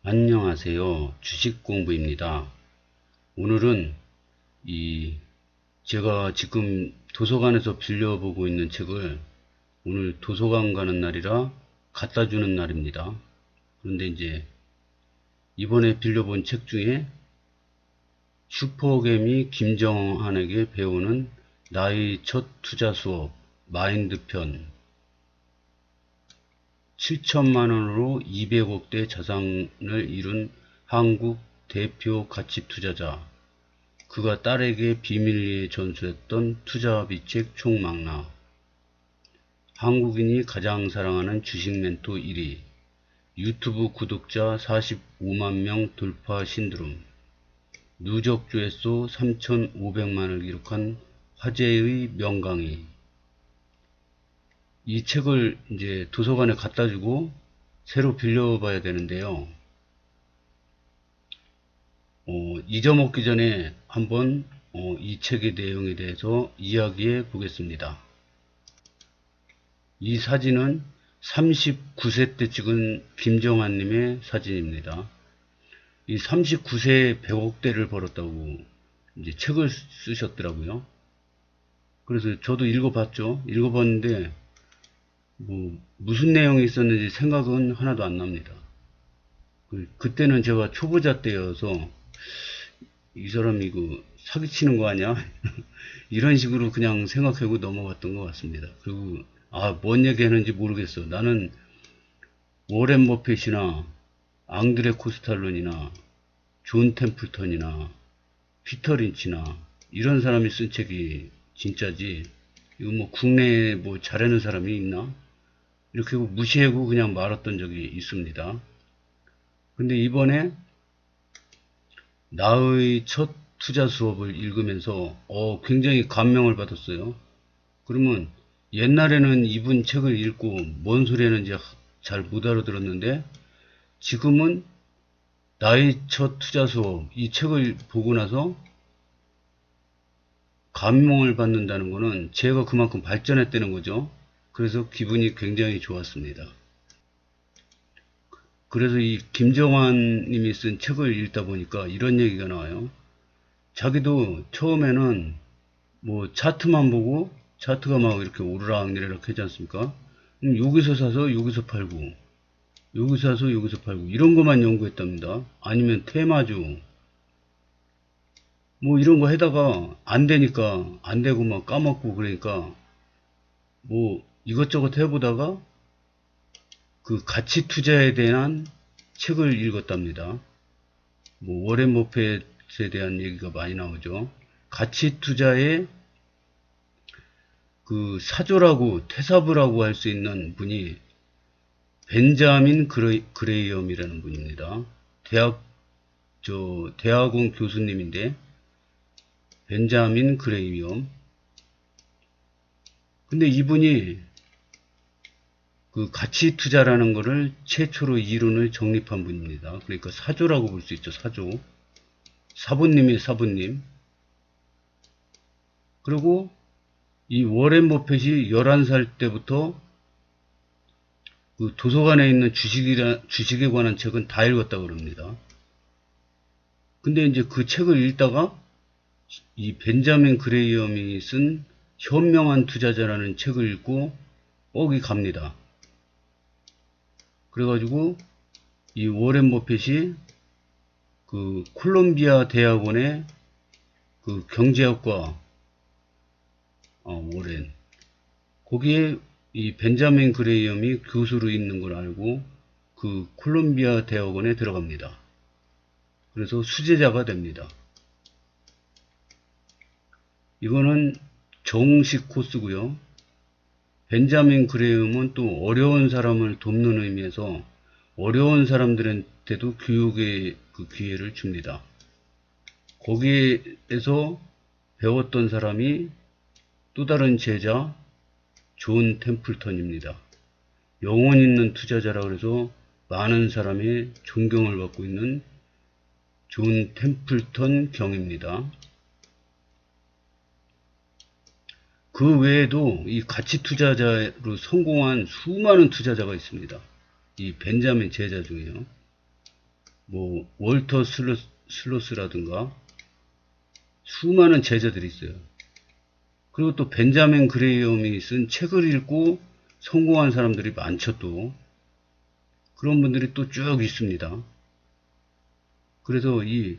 안녕하세요. 주식공부입니다. 오늘은 제가 지금 도서관에서 빌려보고 있는 책을 오늘 도서관 가는 날이라 갖다 주는 날입니다. 그런데 이제 이번에 빌려본 책 중에 슈퍼개미 김정한에게 배우는 나의 첫 투자 수업 마인드 편 7천만원으로 200억대 자산을 이룬 한국 대표 가치투자자, 그가 딸에게 비밀리에 전수했던 투자비책 총망라, 한국인이 가장 사랑하는 주식 멘토 1위, 유튜브 구독자 45만 명 돌파 신드롬, 누적 조회수 3,500만을 기록한 화제의 명강의. 이 책을 이제 도서관에 갖다 주고 새로 빌려봐야 되는데요. 잊어먹기 전에 한번 이 책의 내용에 대해서 이야기해 보겠습니다. 이 사진은 39세 때 찍은 김정한님의 사진입니다. 이 39세에 100억대를 벌었다고 이제 책을 쓰셨더라고요. 그래서 저도 읽어봤죠. 읽어봤는데 무슨 내용이 있었는지 생각은 하나도 안 납니다. 그때는 제가 초보자 때여서 이 사람이 이거 사기치는 거 아니야? 이런 식으로 그냥 생각하고 넘어갔던 것 같습니다. 그리고 뭔 얘기 했는지 모르겠어. 나는 워렌 버핏이나 앙드레 코스탈론이나 존 템플턴이나 피터 린치나 이런 사람이 쓴 책이 진짜지, 이거 국내에 잘하는 사람이 있나? 이렇게 무시하고 그냥 말았던 적이 있습니다. 근데 이번에 나의 첫 투자 수업을 읽으면서 굉장히 감명을 받았어요. 그러면 옛날에는 이분 책을 읽고 뭔 소리 하는지 잘 못 알아들었는데, 지금은 나의 첫 투자 수업 이 책을 보고 나서 감명을 받는다는 거는 제가 그만큼 발전했다는 거죠. 그래서 기분이 굉장히 좋았습니다. 그래서 이 김정환 님이 쓴 책을 읽다 보니까 이런 얘기가 나와요. 자기도 처음에는 차트만 보고, 차트가 막 이렇게 오르락내리락 하지 않습니까? 여기서 사서 여기서 팔고, 여기서 사서 여기서 팔고, 이런 것만 연구했답니다. 아니면 테마주 이런 거 하다가 안 되니까, 안 되고 막 까먹고, 그러니까 이것저것 해보다가 그 가치 투자에 대한 책을 읽었답니다. 워렌 버핏에 대한 얘기가 많이 나오죠. 가치 투자의 그 사조라고, 태사부라고 할 수 있는 분이 벤자민 그레이엄이라는 분입니다. 대학원 교수님인데, 벤자민 그레이엄. 근데 이분이 그 가치 투자라는 거를 최초로 이론을 정립한 분입니다. 그러니까 사조라고 볼 수 있죠. 사조. 사부님이 사부님. 그리고 이 워렌 버핏이 11살 때부터 그 도서관에 있는 주식에 관한 책은 다 읽었다고 그럽니다. 근데 이제 그 책을 읽다가 이 벤자민 그레이엄이 쓴 현명한 투자자라는 책을 읽고 뻑이 갑니다. 그래가지고 이 워렌 버핏이 그 콜롬비아 대학원의 그 경제학과 워렌, 거기에 이 벤자민 그레이엄이 교수로 있는 걸 알고 그 콜롬비아 대학원에 들어갑니다. 그래서 수제자가 됩니다. 이거는 정식 코스고요. 벤자민 그레이엄은 또 어려운 사람을 돕는 의미에서 어려운 사람들한테도 교육의 그 기회를 줍니다. 거기에서 배웠던 사람이 또 다른 제자 존 템플턴입니다. 영혼 있는 투자자라 그래서 많은 사람이 존경을 받고 있는 존 템플턴 경입니다. 그 외에도 이 가치 투자자로 성공한 수많은 투자자가 있습니다. 이 벤자민 제자 중에요. 뭐 월터 슬로스라든가 수많은 제자들이 있어요. 그리고 또 벤자민 그레이엄이 쓴 책을 읽고 성공한 사람들이 많죠. 또 그런 분들이 또 쭉 있습니다. 그래서 이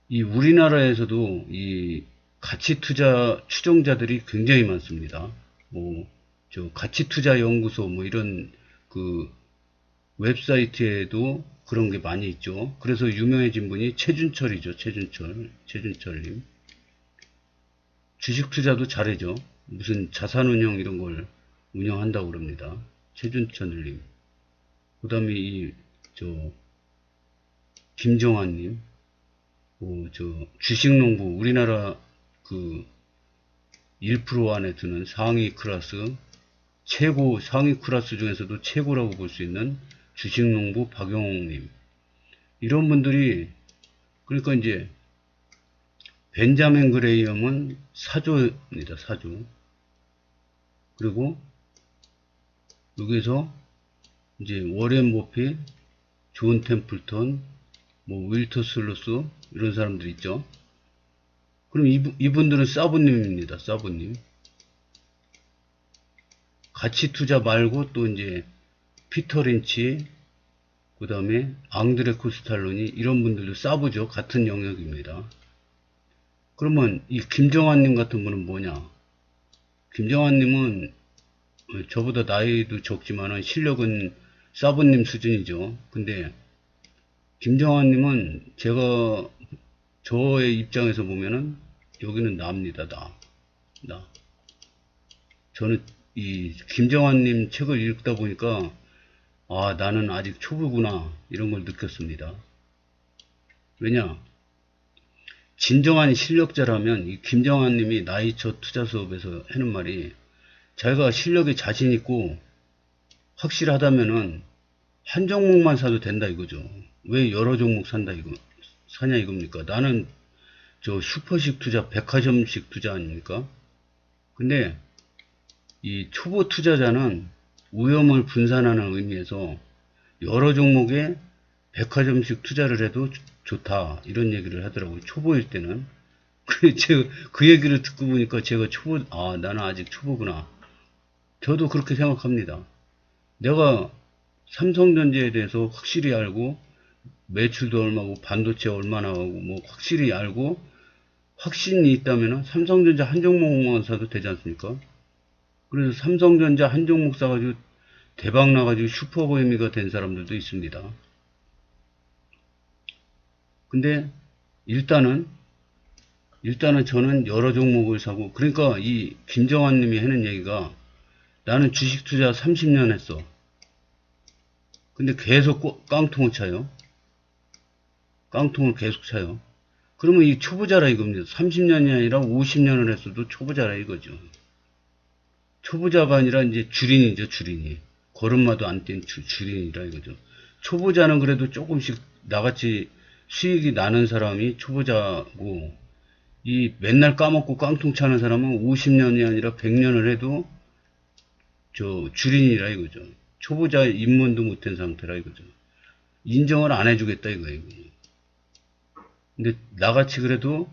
우리나라에서도 이 가치 투자 추종자들이 굉장히 많습니다. 뭐 저 가치 투자 연구소 뭐 이런 그 웹사이트에도 그런 게 많이 있죠. 그래서 유명해진 분이 최준철이죠. 최준철님. 주식 투자도 잘해죠. 무슨 자산운용 이런 걸 운영한다고 그럽니다. 최준철님. 그 다음에 저 김정환님. 저 주식농부 우리나라 그 1% 안에 드는 상위 클래스 최고 상위 클래스 중에서도 최고라고 볼 수 있는 주식농부 박용옥님 이런 분들이 그러니까 이제 벤자민 그레이엄은 사조입니다. 사조. 그리고 여기서 이제 워렌 버핏, 존 템플턴, 뭐 윌터 슬로스 이런 사람들 있죠. 그럼 이분들은 사부님입니다. 사부님. 가치 투자 말고 또 이제 피터 린치, 그 다음에 앙드레 코스탈로니 이런 분들도 사부죠. 같은 영역입니다. 그러면 이 김정환님 같은 분은 뭐냐? 김정환님은 저보다 나이도 적지만 실력은 사부님 수준이죠. 근데 김정환님은 제가 저의 입장에서 보면은 여기는 나입니다. 나. 저는 이 김정환님 책을 읽다 보니까 아 나는 아직 초보구나 이런 걸 느꼈습니다. 왜냐? 진정한 실력자라면 이 김정환님이 나이처 투자 수업에서 하는 말이 자기가 실력에 자신 있고 확실하다면은 한 종목만 사도 된다 이거죠. 왜 여러 종목 사냐 이겁니까? 나는 저 슈퍼식 투자, 백화점식 투자 아닙니까? 근데 이 초보 투자자는 위험을 분산하는 의미에서 여러 종목에 백화점식 투자를 해도 좋다 이런 얘기를 하더라고요. 초보일 때는. 그 얘기를 듣고 보니까 제가 나는 아직 초보구나. 저도 그렇게 생각합니다. 내가 삼성전자에 대해서 확실히 알고 매출도 얼마고 반도체 얼마나 하고 뭐 확실히 알고 확신이 있다면 삼성전자 한 종목만 사도 되지 않습니까? 그래서 삼성전자 한 종목 사가지고 대박 나가지고 슈퍼보이미가 된 사람들도 있습니다. 근데 일단은 저는 여러 종목을 사고 그러니까 이 김정환 님이 하는 얘기가 나는 주식 투자 30년 했어. 근데 계속 깡통을 차요. 깡통을 계속 차요. 그러면 이 초보자라 이겁니다. 30년이 아니라 50년을 했어도 초보자라 이거죠. 초보자가 아니라 이제 주린이죠, 주린이. 걸음마도 안 뛴 주린이라 이거죠. 초보자는 그래도 조금씩 나같이 수익이 나는 사람이 초보자고, 이 맨날 까먹고 깡통 차는 사람은 50년이 아니라 100년을 해도 저 주린이라 이거죠. 초보자 입문도 못한 상태라 이거죠. 인정을 안 해주겠다 이거예요. 근데 나같이 그래도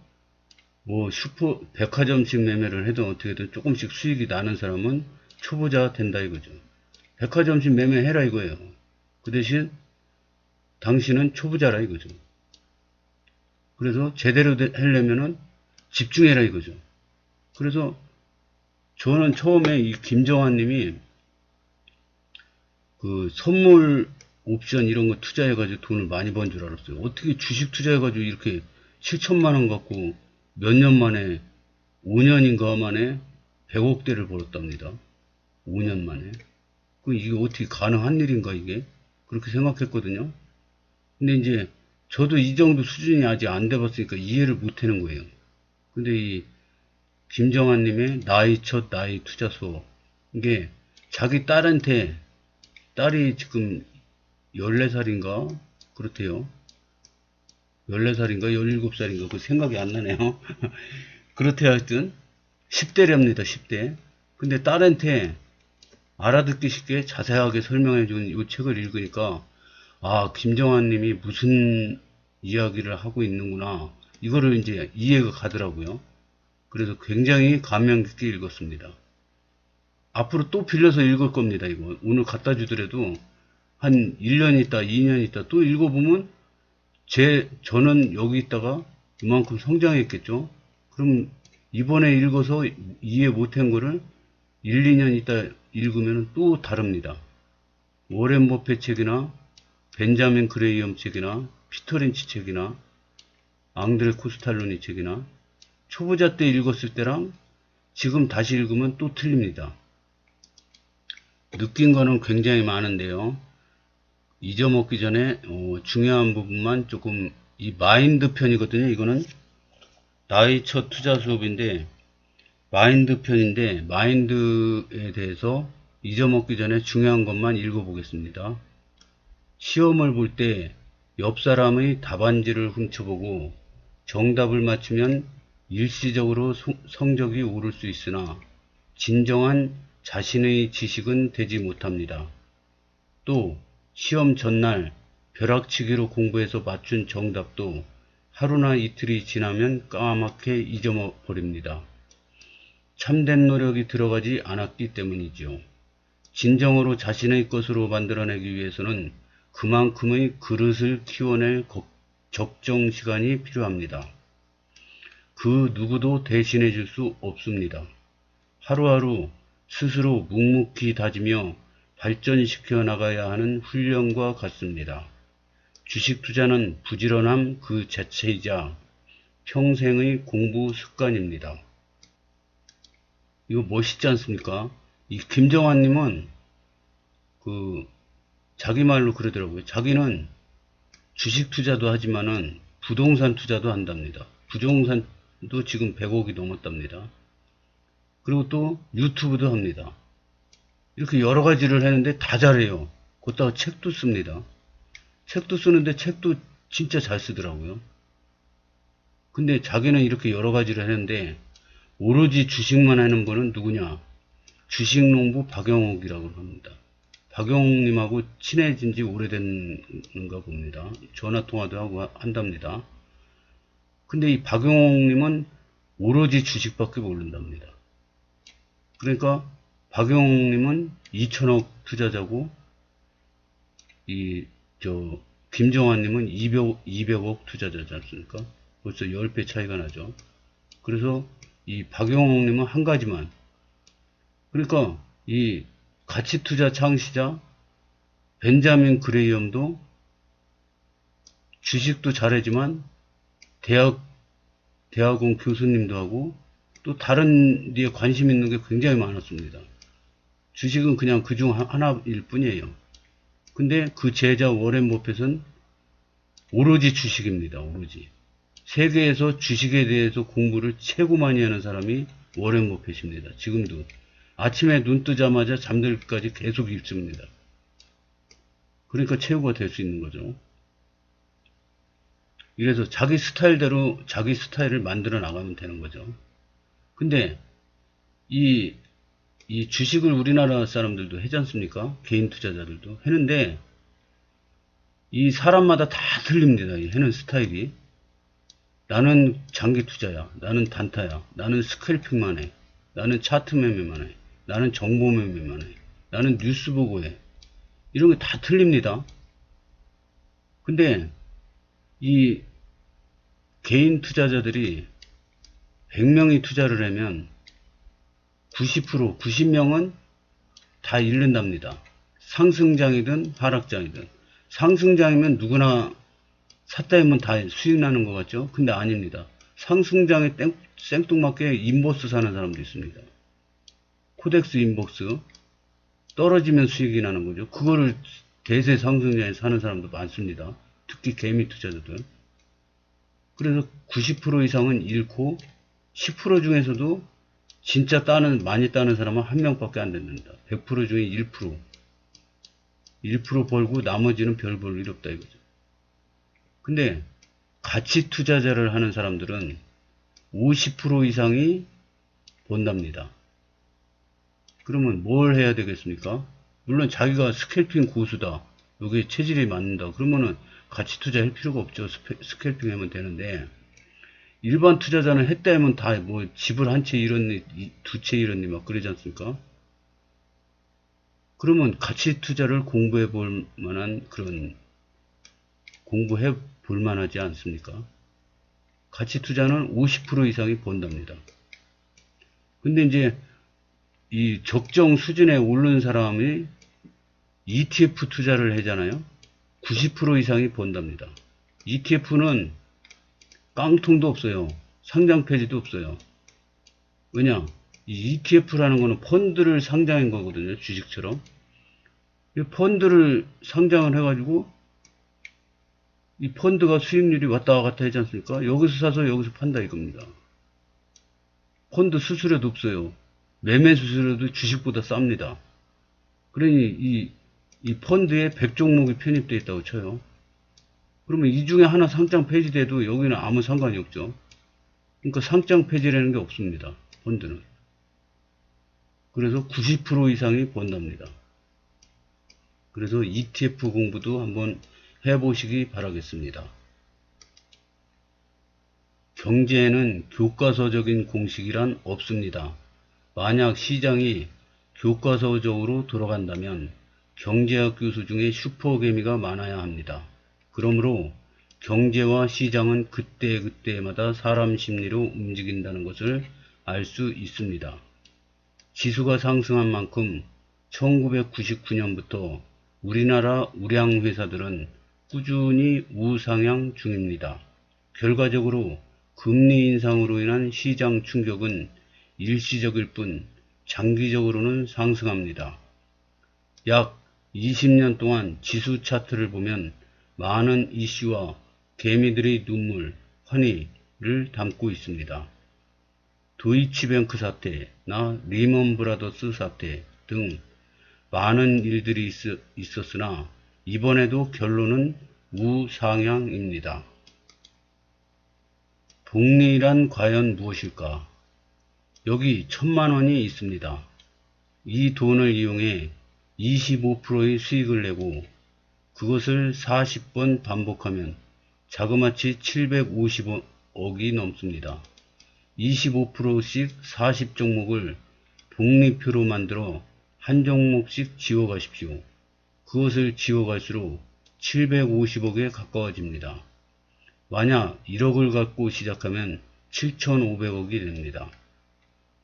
뭐 백화점식 매매를 해도 어떻게든 조금씩 수익이 나는 사람은 초보자 된다 이거죠. 백화점식 매매 해라 이거예요. 그 대신 당신은 초보자라 이거죠. 그래서 제대로 하려면은 집중해라 이거죠. 그래서 저는 처음에 이 김정환 님이 그 선물 옵션 이런 거 투자해가지고 돈을 많이 번 줄 알았어요. 어떻게 주식 투자해가지고 이렇게 7천만 원 갖고 몇 년 만에 5년인가 만에 100억대를 벌었답니다. 5년 만에. 이게 어떻게 가능한 일인가 이게? 그렇게 생각했거든요. 근데 이제 저도 이 정도 수준이 아직 안 돼봤으니까 이해를 못 하는 거예요. 근데 이 김정환 님의 첫 나이 투자 수업 이게 자기 딸한테 딸이 지금 14살인가 그렇대요. 14살인가 17살인가 그 생각이 안 나네요. 그렇대요. 하여튼 10대랍니다. 10대. 근데 딸한테 알아듣기 쉽게 자세하게 설명해 준 이 책을 읽으니까 아, 김정환 님이 무슨 이야기를 하고 있는구나. 이거를 이제 이해가 가더라고요. 그래서 굉장히 감명 깊게 읽었습니다. 앞으로 또 빌려서 읽을 겁니다, 이거. 오늘 갖다 주더라도 한 1년 있다, 2년 있다 또 읽어보면 저는 여기 있다가 이만큼 성장했겠죠? 그럼 이번에 읽어서 이해 못한 거를 1, 2년 있다 읽으면 또 다릅니다. 워렌 버핏 책이나 벤자민 그레이엄 책이나 피터 린치 책이나 앙드레 코스탈로니 책이나 초보자 때 읽었을 때랑 지금 다시 읽으면 또 틀립니다. 느낀 거는 굉장히 많은데요. 잊어먹기 전에 중요한 부분만 조금 이 마인드 편이거든요. 이거는 나의 첫 투자 수업인데 마인드 편인데 마인드에 대해서 잊어먹기 전에 중요한 것만 읽어보겠습니다. 시험을 볼 때 옆 사람의 답안지를 훔쳐보고 정답을 맞추면 일시적으로 성적이 오를 수 있으나 진정한 자신의 지식은 되지 못합니다. 또 시험 전날 벼락치기로 공부해서 맞춘 정답도 하루나 이틀이 지나면 까맣게 잊어버립니다. 참된 노력이 들어가지 않았기 때문이지요. 진정으로 자신의 것으로 만들어내기 위해서는 그만큼의 그릇을 키워낼 적정 시간이 필요합니다. 그 누구도 대신해 줄 수 없습니다. 하루하루 스스로 묵묵히 다지며 발전시켜 나가야 하는 훈련과 같습니다. 주식 투자는 부지런함 그 자체이자 평생의 공부 습관입니다. 이거 멋있지 않습니까? 이 김정환님은 자기 말로 그러더라고요. 자기는 주식 투자도 하지만은 부동산 투자도 한답니다. 부동산도 지금 100억이 넘었답니다. 그리고 또 유튜브도 합니다. 이렇게 여러 가지를 하는데 다 잘해요. 거기다가 책도 씁니다. 책도 쓰는데 책도 진짜 잘 쓰더라고요. 근데 자기는 이렇게 여러 가지를 하는데 오로지 주식만 하는 분은 누구냐? 주식농부 박영옥이라고 합니다. 박영옥님하고 친해진 지 오래됐는가 봅니다. 전화통화도 하고 한답니다. 근데 이 박영옥님은 오로지 주식밖에 모른답니다. 그러니까 박영옥님은 2천억 투자자고 김정환님은 200억 투자자지 않습니까? 벌써 10배 차이가 나죠. 그래서 이 박영옥님은 한 가지만, 그러니까 이 가치투자 창시자 벤자민 그레이엄도 주식도 잘하지만 대학원 교수님도 하고 또 다른 데에 관심 있는 게 굉장히 많았습니다. 주식은 그냥 그중 하나일 뿐이에요. 근데 그 제자 워렌 버핏은 오로지 주식입니다. 오로지. 세계에서 주식에 대해서 공부를 최고 많이 하는 사람이 워렌 버핏입니다. 지금도. 아침에 눈 뜨자마자 잠들기까지 계속 읽습니다. 그러니까 최고가 될 수 있는 거죠. 이래서 자기 스타일대로 자기 스타일을 만들어 나가면 되는 거죠. 근데 이 주식을 우리나라 사람들도 하지 않습니까? 개인 투자자들도 하는데 이 사람마다 다 틀립니다. 이 하는 스타일이. 나는 장기 투자야. 나는 단타야. 나는 스캘핑만 해. 나는 차트 매매만 해. 나는 정보 매매만 해. 나는 뉴스 보고 해. 이런 게 다 틀립니다. 근데 이 개인 투자자들이 100명이 투자를 하면 90명은 다 잃는답니다. 상승장이든 하락장이든. 상승장이면 누구나 샀다 하면 다 수익 나는 것 같죠? 근데 아닙니다. 상승장에 생뚱맞게 인버스 사는 사람도 있습니다. 코덱스 인버스. 떨어지면 수익이 나는 거죠. 그거를 대세 상승장에 사는 사람도 많습니다. 특히 개미 투자자들. 그래서 90% 이상은 잃고 10% 중에서도 진짜 많이 따는 사람은 한 명밖에 안 된다. 100% 중에 1%. 1% 벌고 나머지는 별 볼 일 없다 이거죠. 근데 가치 투자자를 하는 사람들은 50% 이상이 번답니다. 그러면 뭘 해야 되겠습니까? 물론 자기가 스캘핑 고수다. 여기에 체질이 맞는다. 그러면은 같이 투자할 필요가 없죠. 스캘핑 하면 되는데, 일반 투자자는 했다 하면 다 뭐 집을 한 채 잃었니, 두 채 잃었니 막 그러지 않습니까? 그러면 가치 투자를 공부해 볼 만한 공부해 볼 만하지 않습니까? 가치 투자는 50% 이상이 번답니다. 근데 이제 이 적정 수준에 오른 사람이 ETF 투자를 하잖아요. 90% 이상이 번답니다. ETF는 깡통도 없어요. 상장 폐지도 없어요. 왜냐? 이 ETF라는 거는 펀드를 상장한 거거든요. 주식처럼. 이 펀드를 상장을 해가지고 이 펀드가 수익률이 왔다 갔다 하지 않습니까? 여기서 사서 여기서 판다 이겁니다. 펀드 수수료도 없어요. 매매 수수료도 주식보다 쌉니다. 그러니 이 펀드에 100종목이 편입되어 있다고 쳐요. 그러면 이 중에 하나 상장 폐지돼도 여기는 아무 상관이 없죠. 그러니까 상장 폐지라는 게 없습니다. 펀드는. 그래서 90% 이상이 번답니다. 그래서 ETF 공부도 한번 해보시기 바라겠습니다. 경제에는 교과서적인 공식이란 없습니다. 만약 시장이 교과서적으로 돌아간다면 경제학 교수 중에 슈퍼개미가 많아야 합니다. 그러므로 경제와 시장은 그때그때마다 사람 심리로 움직인다는 것을 알 수 있습니다. 지수가 상승한 만큼 1999년부터 우리나라 우량회사들은 꾸준히 우상향 중입니다. 결과적으로 금리 인상으로 인한 시장 충격은 일시적일 뿐 장기적으로는 상승합니다. 약 20년 동안 지수 차트를 보면 많은 이슈와 개미들의 눈물, 환희를 담고 있습니다. 도이치뱅크 사태나 리먼 브라더스 사태 등 많은 일들이 있었으나 이번에도 결론은 우상향입니다. 복리란 과연 무엇일까? 여기 1000만원이 있습니다. 이 돈을 이용해 25%의 수익을 내고 그것을 40번 반복하면 자그마치 750억이 넘습니다. 25%씩 40종목을 복리표로 만들어 한 종목씩 지워가십시오. 그것을 지워갈수록 750억에 가까워집니다. 만약 1억을 갖고 시작하면 7,500억이 됩니다.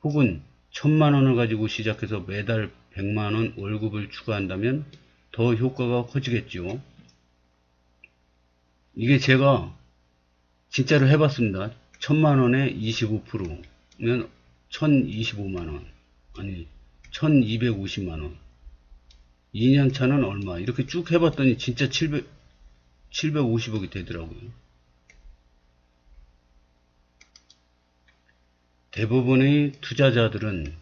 혹은 1000만원을 가지고 시작해서 매달 100만원 월급을 추가한다면 더 효과가 커지겠죠. 이게 제가 진짜로 해봤습니다. 1000만원에 25%면 1025만원, 아니 1250만원. 2년차는 얼마? 이렇게 쭉 해봤더니 진짜 750억이 되더라고요. 대부분의 투자자들은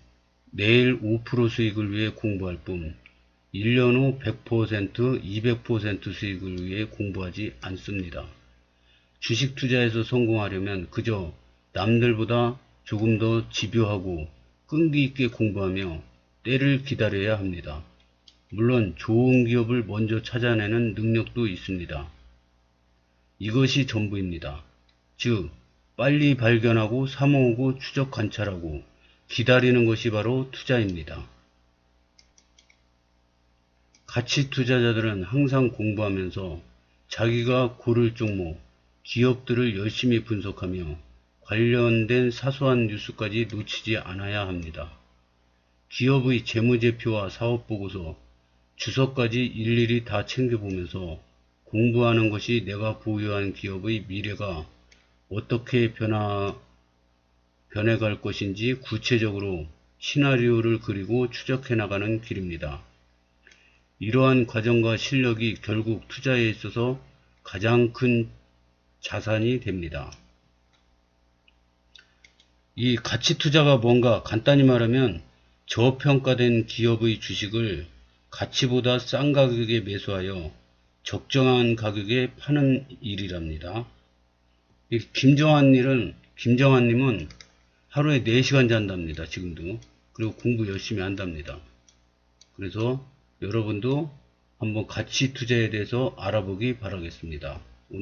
내일 5% 수익을 위해 공부할 뿐 1년 후 100%, 200% 수익을 위해 공부하지 않습니다. 주식 투자에서 성공하려면 그저 남들보다 조금 더 집요하고 끈기 있게 공부하며 때를 기다려야 합니다. 물론 좋은 기업을 먼저 찾아내는 능력도 있습니다. 이것이 전부입니다. 즉 빨리 발견하고 사모으고 추적 관찰하고 기다리는 것이 바로 투자입니다. 가치 투자자들은 항상 공부하면서 자기가 고를 종목, 기업들을 열심히 분석하며 관련된 사소한 뉴스까지 놓치지 않아야 합니다. 기업의 재무제표와 사업보고서, 주석까지 일일이 다 챙겨보면서 공부하는 것이 내가 보유한 기업의 미래가 어떻게 변해갈 것인지 구체적으로 시나리오를 그리고 추적해 나가는 길입니다. 이러한 과정과 실력이 결국 투자에 있어서 가장 큰 자산이 됩니다. 이 가치 투자가 뭔가 간단히 말하면 저평가된 기업의 주식을 가치보다 싼 가격에 매수하여 적정한 가격에 파는 일이랍니다. 김정환님은 하루에 4시간 잔답니다. 지금도. 그리고 공부 열심히 한답니다. 그래서 여러분도 한번 가치 투자에 대해서 알아보기 바라겠습니다.